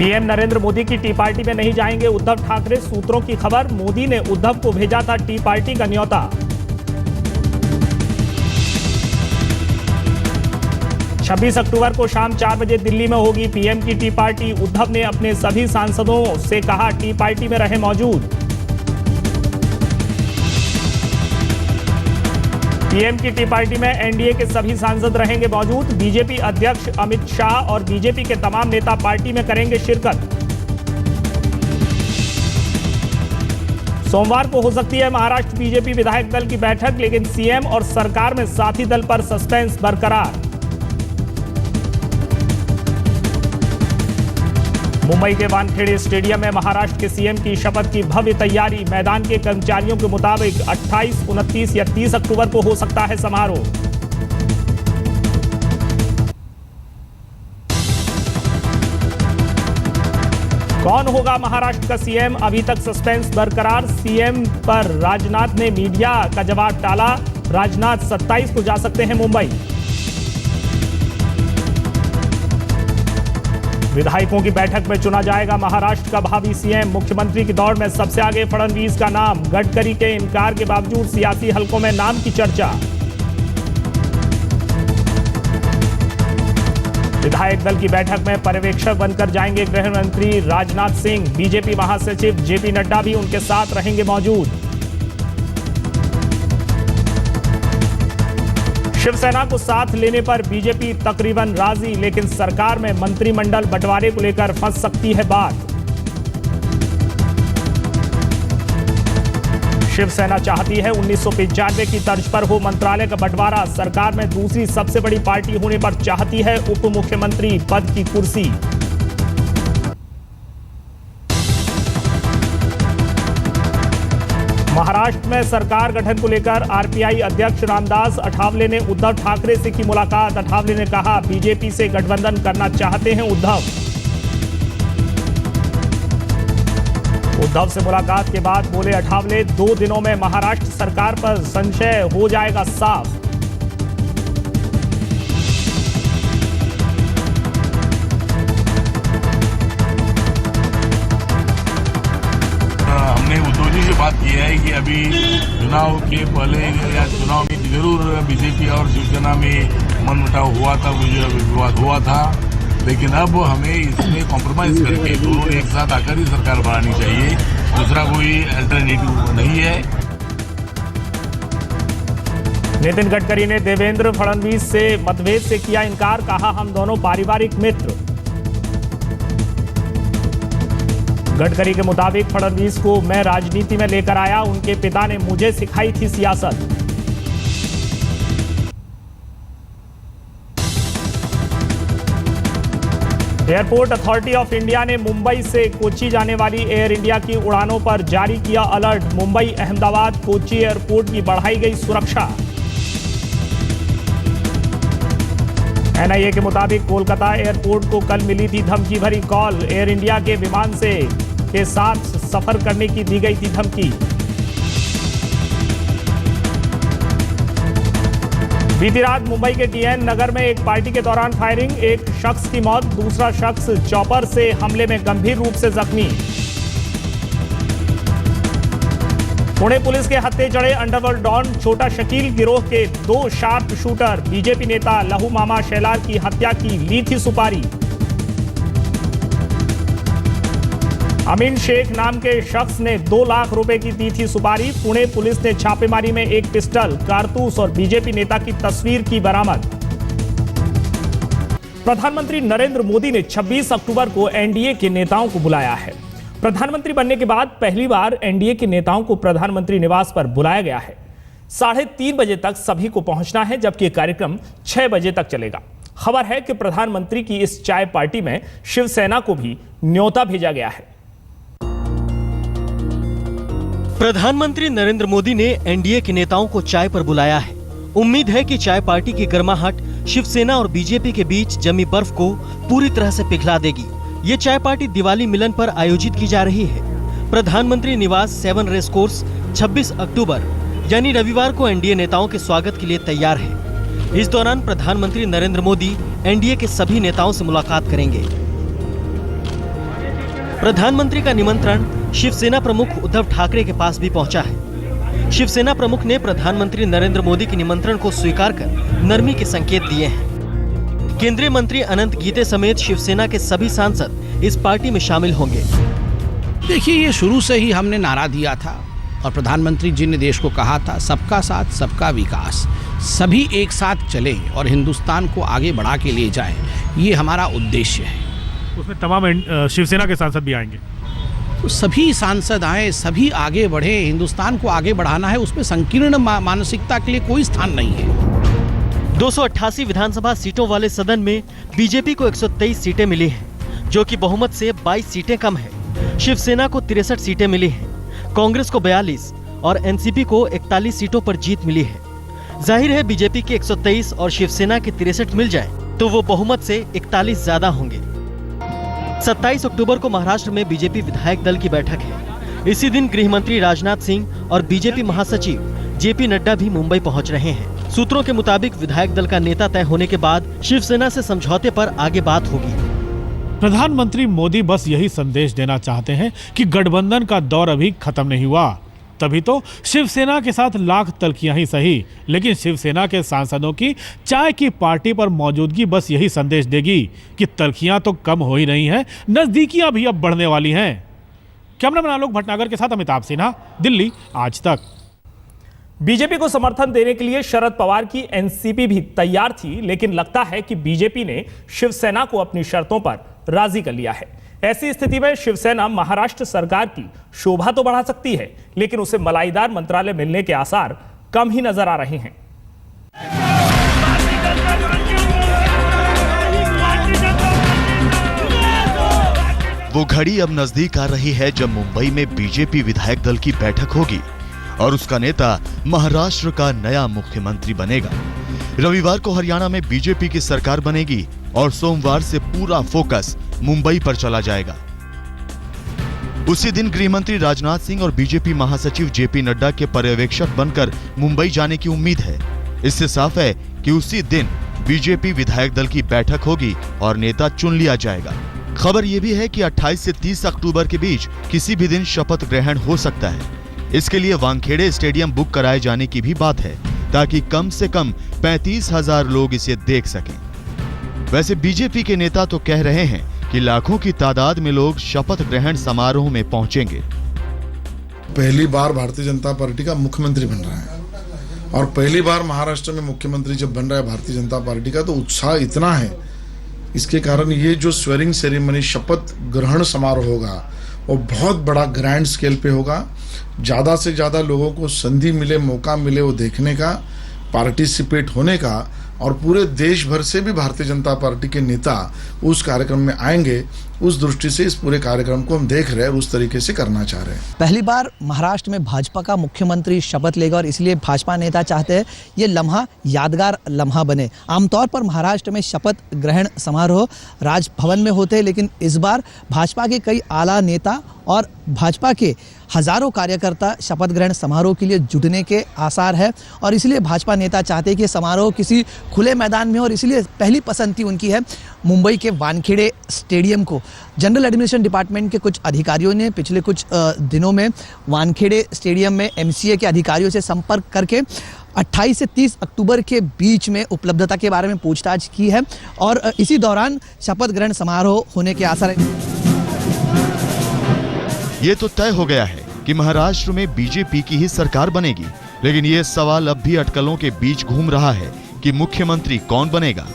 PM Narendra Modi की T party में नहीं जाएंगे उद्धव ठाकरे, सूत्रों की खबर। मोदी ने उद्धव को भेजा था टी पार्टी का न्योता। छब्बीस अक्टूबर को शाम 4 बजे दिल्ली में होगी पीएम की टी पार्टी। उद्धव ने अपने सभी सांसदों से कहा टी पार्टी में रहे मौजूद। पीएम की टी पार्टी में एनडीए के सभी सांसद रहेंगे मौजूद। बीजेपी अध्यक्ष अमित शाह और बीजेपी के तमाम नेता पार्टी में करेंगे शिरकत। सोमवार को हो सकती है महाराष्ट्र बीजेपी विधायक दल की बैठक, लेकिन सीएम और सरकार में साथी दल पर सस्पेंस बरकरार। मुंबई के वानखेड़े स्टेडियम में महाराष्ट्र के सीएम की शपथ की भव्य तैयारी। मैदान के कर्मचारियों के मुताबिक 28, 29 या 30 अक्टूबर को हो सकता है समारोह। कौन होगा महाराष्ट्र का सीएम, अभी तक सस्पेंस बरकरार। सीएम पर राजनाथ ने मीडिया का जवाब टाला। राजनाथ 27 को जा सकते हैं मुंबई। विधायकों की बैठक में चुना जाएगा महाराष्ट्र का भावी सीएम। मुख्यमंत्री की दौड़ में सबसे आगे फडणवीस का नाम। गडकरी के इनकार के बावजूद सियासी हलकों में नाम की चर्चा। विधायक दल की बैठक में पर्यवेक्षक बनकर जाएंगे गृह मंत्री राजनाथ सिंह। बीजेपी महासचिव जेपी नड्डा भी उनके साथ रहेंगे मौजूद। शिवसेना को साथ लेने पर बीजेपी तकरीबन राजी, लेकिन सरकार में मंत्रिमंडल बंटवारे को लेकर फंस सकती है बात। शिवसेना चाहती है 1995 की तर्ज पर हो मंत्रालय का बंटवारा। सरकार में दूसरी सबसे बड़ी पार्टी होने पर चाहती है उप मुख्यमंत्री पद की कुर्सी। महाराष्ट्र में सरकार गठन को लेकर आरपीआई अध्यक्ष रामदास अठावले ने उद्धव ठाकरे से की मुलाकात। अठावले ने कहा बीजेपी से गठबंधन करना चाहते हैं उद्धव। उद्धव से मुलाकात के बाद बोले अठावले, 2 दिनों में महाराष्ट्र सरकार पर संशय हो जाएगा साफ। बात किया है कि अभी चुनाव के पहले या चुनाव में जरूर बीजेपी और शिवसेना में मनमुटाव हुआ था, विवाद हुआ था, लेकिन अब हमें इसमें कॉम्प्रोमाइज करके दोनों एक साथ आकर ही सरकार बनानी चाहिए। दूसरा कोई अल्टरनेटिव नहीं है। नितिन गडकरी ने देवेंद्र फडणवीस से मतभेद से किया इनकार। कहा हम दोनों पारिवारिक मित्र। गडकरी के मुताबिक फडणवीस को मैं राजनीति में लेकर आया, उनके पिता ने मुझे सिखाई थी सियासत। एयरपोर्ट अथॉरिटी ऑफ इंडिया ने मुंबई से कोच्चि जाने वाली एयर इंडिया की उड़ानों पर जारी किया अलर्ट। मुंबई, अहमदाबाद, कोच्चि एयरपोर्ट की बढ़ाई गई सुरक्षा। एनआईए के मुताबिक कोलकाता एयरपोर्ट को कल मिली थी धमकी भरी कॉल। एयर इंडिया के विमान के साथ सफर करने की दी गई थी धमकी। बीती रात मुंबई के टीएन नगर में एक पार्टी के दौरान फायरिंग। एक शख्स की मौत, दूसरा शख्स चॉपर से हमले में गंभीर रूप से जख्मी। पुणे पुलिस के हत्थे चढ़े अंडरवर्ल्ड डॉन छोटा शकील गिरोह के 2 शार्प शूटर। बीजेपी नेता लहू मामा शेलार की हत्या की ली थी सुपारी। अमीन शेख नाम के शख्स ने 2 लाख रुपए की दी थी सुपारी। पुणे पुलिस ने छापेमारी में एक पिस्टल, कारतूस और बीजेपी नेता की तस्वीर की बरामद। प्रधानमंत्री नरेंद्र मोदी ने 26 अक्टूबर को एनडीए के नेताओं को बुलाया है। प्रधानमंत्री बनने के बाद पहली बार एनडीए के नेताओं को प्रधानमंत्री निवास पर बुलाया गया है। 3:30 बजे तक सभी को पहुंचना है, जबकि कार्यक्रम 6 बजे तक चलेगा। खबर है कि प्रधानमंत्री की इस चाय पार्टी में शिवसेना को भी न्योता भेजा गया है। प्रधानमंत्री नरेंद्र मोदी ने एनडीए के नेताओं को चाय पर बुलाया है। उम्मीद है कि चाय पार्टी की गर्माहट शिवसेना और बीजेपी के बीच जमी बर्फ को पूरी तरह से पिघला देगी। ये चाय पार्टी दिवाली मिलन पर आयोजित की जा रही है। प्रधानमंत्री निवास 7 रेस कोर्स 26 अक्टूबर यानी रविवार को एनडीए नेताओं के स्वागत के लिए तैयार है। इस दौरान प्रधानमंत्री नरेंद्र मोदी एनडीए के सभी नेताओं से मुलाकात करेंगे। प्रधानमंत्री का निमंत्रण शिवसेना प्रमुख उद्धव ठाकरे के पास भी पहुंचा है। शिवसेना प्रमुख ने प्रधानमंत्री नरेंद्र मोदी के निमंत्रण को स्वीकार कर नरमी के संकेत दिए हैं। केंद्रीय मंत्री अनंत गीते समेत शिवसेना के सभी सांसद इस पार्टी में शामिल होंगे। देखिए, ये शुरू से ही हमने नारा दिया था और प्रधानमंत्री जी ने देश को कहा था, सबका साथ सबका विकास, सभी एक साथ चले और हिंदुस्तान को आगे बढ़ा के ले जाएं, ये हमारा उद्देश्य है। उसमें तमाम शिवसेना के सांसद भी आएंगे। तो सभी सांसद आए, सभी आगे बढ़े, हिंदुस्तान को आगे बढ़ाना है, उसमें संकीर्ण मानसिकता के लिए कोई स्थान नहीं है। 288 विधानसभा सीटों वाले सदन में बीजेपी को 123 सीटें मिली हैं, जो कि बहुमत से 22 सीटें कम है। शिवसेना को 63 सीटें मिली हैं, कांग्रेस को 42 और एनसीपी को 41 सीटों पर जीत मिली है। जाहिर है बीजेपी के 123 और शिवसेना के 63 मिल जाए तो वो बहुमत से 41 ज्यादा होंगे। 27 अक्टूबर को महाराष्ट्र में बीजेपी विधायक दल की बैठक है। इसी दिन गृह मंत्री राजनाथ सिंह और बीजेपी महासचिव जेपी नड्डा भी मुंबई पहुंच रहे हैं। सूत्रों के मुताबिक विधायक दल का नेता तय होने के बाद शिवसेना से समझौते पर आगे बात होगी। प्रधानमंत्री मोदी बस यही संदेश देना चाहते हैं कि गठबंधन का दौर अभी खत्म नहीं हुआ। तभी तो शिवसेना के साथ लाख तलखियां ही सही, लेकिन शिवसेना के सांसदों की चाय की पार्टी पर मौजूदगी बस यही संदेश देगी कि तलखियां तो कम हो ही रही हैं, नजदीकियां भी अब बढ़ने वाली हैं। कैमरामैन आलोक भटनागर के साथ अमिताभ सिन्हा, दिल्ली आज तक। बीजेपी को समर्थन देने के लिए शरद पवार की एनसीपी भी तैयार थी, लेकिन लगता है कि बीजेपी ने शिवसेना को अपनी शर्तों पर राजी कर लिया है। ऐसी स्थिति में शिवसेना महाराष्ट्र सरकार की शोभा तो बढ़ा सकती है, लेकिन उसे मलाईदार मंत्रालय मिलने के आसार कम ही नजर आ रहे हैं। वो घड़ी अब नजदीक आ रही है जब मुंबई में बीजेपी विधायक दल की बैठक होगी और उसका नेता महाराष्ट्र का नया मुख्यमंत्री बनेगा। रविवार को हरियाणा में बीजेपी की सरकार बनेगी और सोमवार से पूरा फोकस मुंबई पर चला जाएगा। उसी दिन गृह मंत्री राजनाथ सिंह और बीजेपी महासचिव जेपी नड्डा के पर्यवेक्षक बनकर मुंबई जाने की उम्मीद है। इससे साफ है कि उसी दिन बीजेपी विधायक दल की बैठक होगी और नेता चुन लिया जाएगा। खबर यह भी है कि 28 से 30 अक्टूबर के बीच किसी भी दिन शपथ ग्रहण हो सकता है। इसके लिए वानखेड़े स्टेडियम बुक कराए जाने की भी बात है, ताकि कम से कम 35,000 लोग इसे देख सकें। वैसे बीजेपी के नेता तो कह रहे हैं कि लाखों की तादाद में लोग शपथ ग्रहण समारोह में पहुंचेंगे। पहली बार भारतीय जनता पार्टी का मुख्यमंत्री बन रहा है और पहली बार महाराष्ट्र में मुख्यमंत्री जब बन रहा है भारतीय जनता पार्टी का, तो उत्साह इतना है। इसके कारण ये जो स्वेरिंग सेरेमनी, शपथ ग्रहण समारोह होगा, वो बहुत बड़ा ग्रैंड स्केल पे होगा। ज़्यादा से ज़्यादा लोगों को संधि मिले, मौका मिले वो देखने का, पार्टिसिपेट होने का, और पूरे देश भर से भी भारतीय जनता पार्टी के नेता उस कार्यक्रम में आएंगे। उस दृष्टि से इस पूरे कार्यक्रम को हम देख रहे हैं और उस तरीके से करना चाह रहे हैं। पहली बार महाराष्ट्र में भाजपा का मुख्यमंत्री शपथ लेगा और इसलिए भाजपा नेता चाहते हैं ये लम्हा यादगार लम्हा बने। आमतौर पर महाराष्ट्र में शपथ ग्रहण समारोह राजभवन में होते हैं, लेकिन इस बार भाजपा के कई आला नेता और भाजपा के हजारों कार्यकर्ता शपथ ग्रहण समारोह के लिए जुटने के आसार है और इसलिए भाजपा नेता चाहते हैं कि समारोह किसी खुले मैदान में हो और इसलिए पहली पसंद उनकी है मुंबई के वानखेड़े स्टेडियम को। जनरल एडमिनिस्ट्रेशन डिपार्टमेंट के कुछ अधिकारियों ने पिछले कुछ दिनों में वानखेड़े स्टेडियम में एमसीए के अधिकारियों से संपर्क करके 28 से 30 अक्टूबर के बीच में उपलब्धता के बारे में पूछताछ की है और इसी दौरान शपथ ग्रहण समारोह होने के आसार है। ये तो तय हो गया है कि महाराष्ट्र में बीजेपी की ही सरकार बनेगी, लेकिन ये सवाल अब भी अटकलों के बीच घूम रहा है कि मुख्यमंत्री कौन बनेगा।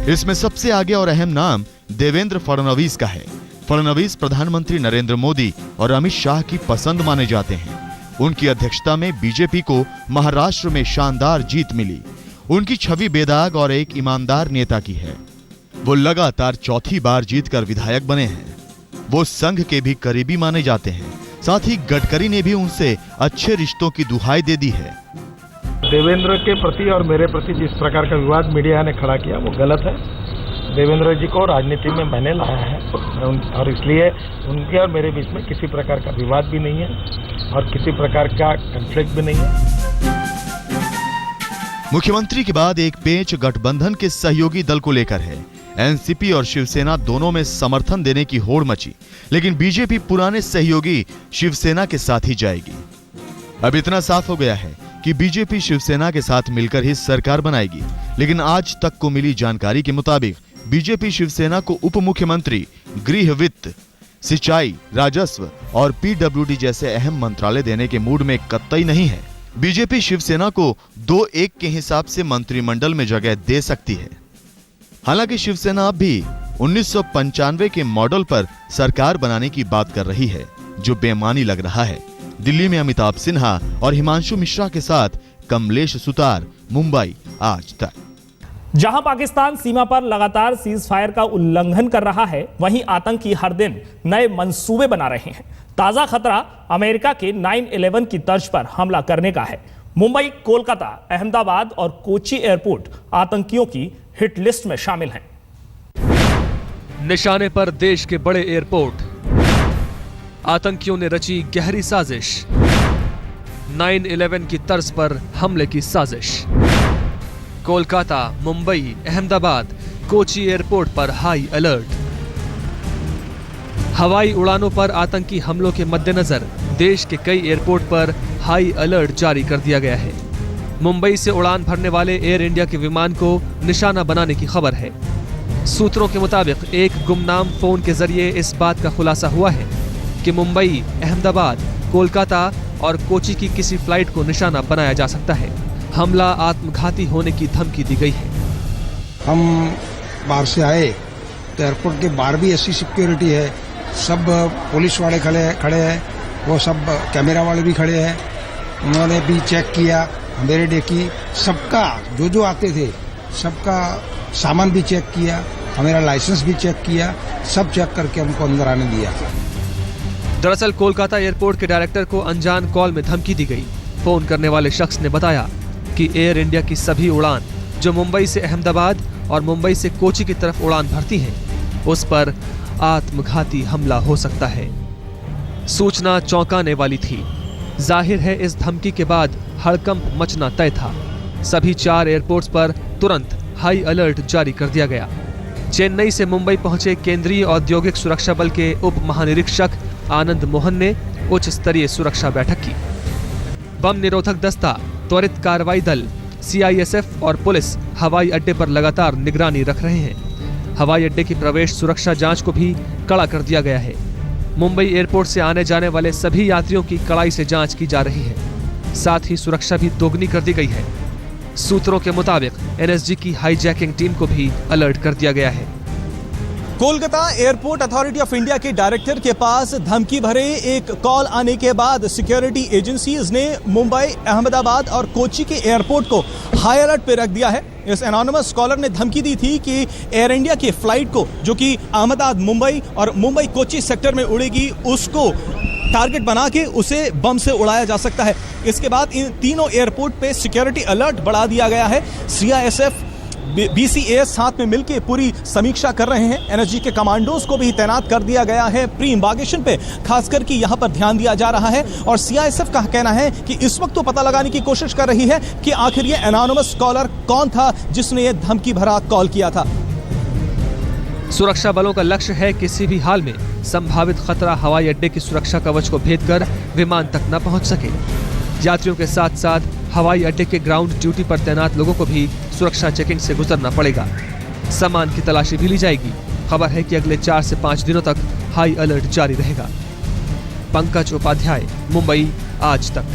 इसमें सबसे आगे और अहम नाम देवेंद्र फडणवीस का है। फडणवीस प्रधानमंत्री नरेंद्र मोदी और अमित शाह की पसंद माने जाते हैं। उनकी अध्यक्षता में बीजेपी को महाराष्ट्र में शानदार जीत मिली। उनकी छवि बेदाग और एक ईमानदार नेता की है। वो लगातार चौथी बार जीतकर विधायक बने हैं। वो संघ के भी करीबी माने जाते हैं। साथ ही गडकरी ने भी उनसे अच्छे रिश्तों की दुहाई दे दी है। देवेंद्र के प्रति और मेरे प्रति जिस प्रकार का विवाद मीडिया ने खड़ा किया वो गलत है। देवेंद्र जी को राजनीति में मैंने लाया है और इसलिए उनके और मेरे बीच में किसी प्रकार का विवाद भी नहीं है और किसी प्रकार का कॉन्फ्लिक्ट भी नहीं है। मुख्यमंत्री के बाद एक पेच गठबंधन के सहयोगी दल को लेकर है। एनसीपी और शिवसेना दोनों में समर्थन देने की होड़ मची, लेकिन बीजेपी पुराने सहयोगी शिवसेना के साथ ही जाएगी। अब इतना साफ हो गया है कि बीजेपी शिवसेना के साथ मिलकर ही सरकार बनाएगी, लेकिन आज तक को मिली जानकारी के मुताबिक बीजेपी शिवसेना को उप मुख्यमंत्री, गृह, वित्त, सिंचाई, राजस्व और पीडब्ल्यूडी जैसे अहम मंत्रालय देने के मूड में कतई नहीं है। बीजेपी शिवसेना को 2-1 के हिसाब से मंत्रिमंडल में जगह दे सकती है। हालांकि शिवसेना अब भी 1995 के मॉडल पर सरकार बनाने की बात कर रही है, जो बेमानी लग रहा है। दिल्ली में अमिताभ सिन्हा और हिमांशु मिश्रा के साथ कमलेश सुतार, मुंबई आज तक। जहां पाकिस्तान सीमा पर लगातार सीज फायर का उल्लंघन कर रहा है, वहीं आतंकी हर दिन नए मंसूबे बना रहे हैं। ताजा खतरा अमेरिका के 9/11 की तर्ज पर हमला करने का है। मुंबई, कोलकाता, अहमदाबाद और कोची एयरपोर्ट आतंकियों की हिट लिस्ट में शामिल हैं। निशाने पर देश के बड़े एयरपोर्ट, आतंकियों ने रची गहरी साजिश। 9/11 की तर्ज पर हमले की साजिश। कोलकाता, मुंबई, अहमदाबाद, कोची एयरपोर्ट पर हाई अलर्ट। हवाई उड़ानों पर आतंकी हमलों के मद्देनजर देश के कई एयरपोर्ट पर हाई अलर्ट जारी कर दिया गया है। मुंबई से उड़ान भरने वाले एयर इंडिया के विमान को निशाना बनाने की खबर है। सूत्रों के मुताबिक एक गुमनाम फोन के जरिए इस बात का खुलासा हुआ है कि मुंबई, अहमदाबाद, कोलकाता और कोची की किसी फ्लाइट को निशाना बनाया जा सकता है। हमला आत्मघाती होने की धमकी दी गई है। हम बाहर से आए तो एयरपोर्ट के बाहर भी ऐसी सिक्योरिटी है, सब पुलिस वाले खड़े हैं, वो सब कैमरा वाले भी खड़े हैं। उन्होंने भी चेक किया, मेरे देखी, सबका जो आते थे सबका सामान भी चेक किया, हमारा लाइसेंस भी चेक किया, सब चेक करके हमको अंदर आने दिया। दरअसल कोलकाता एयरपोर्ट के डायरेक्टर को अनजान कॉल में धमकी दी गई। फोन करने वाले शख्स ने बताया कि एयर इंडिया की सभी उड़ान जो मुंबई से अहमदाबाद और मुंबई से कोची की तरफ उड़ान भरती हैं, उस पर आत्मघाती हमला हो सकता है। सूचना चौंकाने वाली थी। जाहिर है इस धमकी के बाद हड़कंप मचना तय था। सभी 4 एयरपोर्ट्स पर तुरंत हाई अलर्ट जारी कर दिया गया। चेन्नई से मुंबई पहुंचे केंद्रीय औद्योगिक सुरक्षा बल के उप महानिरीक्षक आनंद मोहन ने उच्च स्तरीय सुरक्षा बैठक की। बम निरोधक दस्ता, त्वरित कार्रवाई दल, CISF और पुलिस हवाई अड्डे पर लगातार निगरानी रख रहे हैं। हवाई अड्डे की प्रवेश सुरक्षा जांच को भी कड़ा कर दिया गया है। मुंबई एयरपोर्ट से आने जाने वाले सभी यात्रियों की कड़ाई से जांच की जा रही है। साथ ही सुरक्षा भी दोगुनी कर दी गई है। सूत्रों के मुताबिक NSG की हाईजैकिंग टीम को भी अलर्ट कर दिया गया है। Kolkata airport authority of India के डायरेक्टर के पास धमकी भरे एक कॉल आने के बाद सिक्योरिटी एजेंसीज ने मुंबई, अहमदाबाद और कोची के एयरपोर्ट को हाई अलर्ट पे रख दिया है। इस एनोनिमस कॉलर ने धमकी दी थी कि एयर इंडिया की फ्लाइट को, जो कि अहमदाबाद, मुंबई और मुंबई कोची सेक्टर में उड़ेगी, उसको टारगेट बना के उसे बम से उड़ाया जा सकता है। इसके बाद इन तीनों एयरपोर्ट पे सिक्योरिटी अलर्ट बढ़ा दिया गया है। CISF, BCAS साथ में मिलकर पूरी समीक्षा कर रहे हैं। NSG के कमांडोज को भी तैनात कर दिया गया है। प्री इम्बागेशन पे खास करके यहाँ पर ध्यान दिया जा रहा है और CISF का कहना है कि इस वक्त तो पता लगाने की कोशिश कर रही है कि आखिर ये एनोनिमस कॉलर कौन था जिसने ये धमकी भरा कॉल किया था। सुरक्षा बलों का लक्ष्य है किसी भी हाल में संभावित खतरा हवाई अड्डे की सुरक्षा कवच को भेदकर विमान तक न पहुंच सके। यात्रियों के साथ साथ हवाई अड्डे के ग्राउंड ड्यूटी पर तैनात लोगों को भी सुरक्षा चेकिंग से गुजरना पड़ेगा। सामान की तलाशी भी ली जाएगी। खबर है कि अगले 4 से 5 दिनों तक हाई अलर्ट जारी रहेगा। पंकज उपाध्याय, मुंबई, आज तक।